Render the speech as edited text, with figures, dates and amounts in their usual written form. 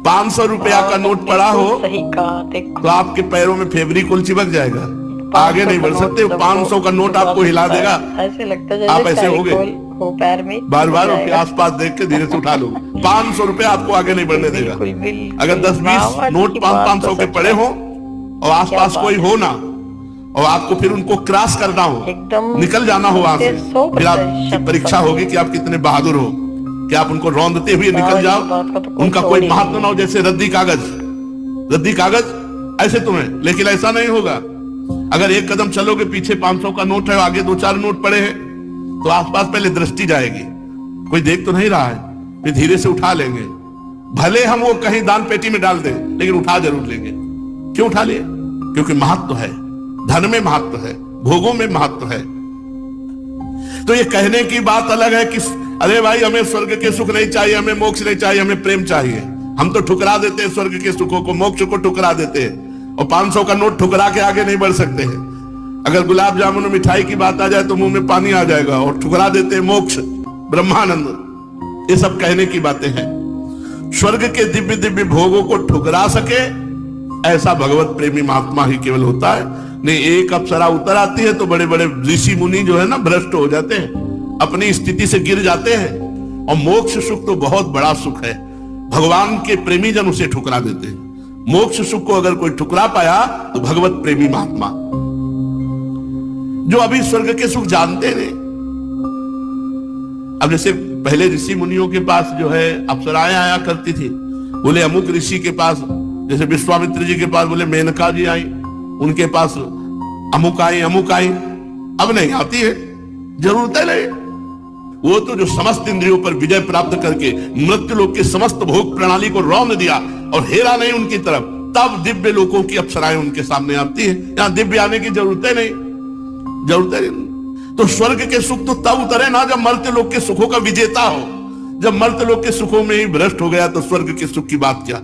500 रुपया का नोट पड़ा हो सही कहा। देखो तो आपके पैरों में फेविकोल चिपक जाएगा, आगे नहीं बढ़ सकते। 500 का नोट आपको हिला देगा, ऐसे लगता है आप ऐसे हो गए, हो पैर में बार बार उसके आसपास देख के धीरे से उठा लो। 500 रुपया आपको आगे नहीं बढ़ने देगा। अगर 10-20 नोट 500 के पड़े हो और आसपास कोई हो ना, और आपको फिर उनको क्रॉस करना हो, एकदम निकल जाना हो वहां से, फिर आपकी परीक्षा होगी कि आप कितने बहादुर हो, कि आप उनको रौंदते हुए निकल जाओ। उनका कोई महत्व ना हो, जैसे रद्दी कागज ऐसे तुम्हें, लेकिन ऐसा नहीं होगा। अगर एक कदम चलोगे, पीछे 500 का नोट है, आगे 2-4 नोट पड़े हैं, तो आसपास पहले दृष्टि जाएगी, कोई देख तो नहीं रहा है, फिर धीरे से उठा लेंगे। भले हम वो कहीं दान पेटी में डाल दें, लेकिन उठा जरूर लेंगे। क्यों उठा लिए? क्योंकि महत्व है, धन में महत्व है, भोगों में महत्व है। तो ये कहने की बात अलग है कि अरे भाई हमें स्वर्ग के सुख नहीं चाहिए, हमें मोक्ष नहीं चाहिए, हमें प्रेम चाहिए। हम तो ठुकरा देते हैं स्वर्ग के सुखों को, मोक्ष को ठुकरा देते हैं, और 500 का नोट ठुकरा के आगे नहीं बढ़ सकते हैं। अगर गुलाब जामुन और मिठाई की बात आ जाए तो मुंह में पानी आ जाएगा, और ठुकरा देते हैं मोक्ष, ब्रह्मानंद। ये सब कहने की बातें हैं। स्वर्ग के दिव्य दिव्य भोगों को ठुकरा सके ऐसा भगवत प्रेमी महात्मा ही केवल होता है। नहीं, एक अप्सरा उतर आती है तो बड़े बड़े ऋषि मुनि जो है ना, भ्रष्ट हो जाते हैं, अपनी स्थिति से गिर जाते हैं। और मोक्ष सुख तो बहुत बड़ा सुख है, भगवान के प्रेमी जन उसे ठुकरा देते हैं। मोक्ष सुख को अगर कोई ठुकरा पाया तो भगवत प्रेमी महात्मा, जो अभी स्वर्ग के सुख जानते नहीं। अब जैसे पहले ऋषि मुनियों के पास जो है अप्सराएं आया करती थी, बोले अमुक ऋषि के पास, जैसे विश्वामित्र जी के पास बोले मेनका जी आई, उनके पास अमुक आई। अब नहीं आती है, जरूरत है नहीं। वो तो जो समस्त इंद्रियों पर विजय प्राप्त करके मृत्यु लोक के समस्त भोग प्रणाली को रौंद दिया और हेरा नहीं उनकी तरफ, तब दिव्य लोकों की अप्सराएं उनके सामने आती है। यहां दिव्य आने की जरूरत है नहीं। तो स्वर्ग के सुख तो तब उतरे ना जब मर्त्य लोक के सुखों का विजेता हो। जब मर्त्य लोक के सुखों में ही भ्रष्ट हो गया तो स्वर्ग के सुख की बात क्या।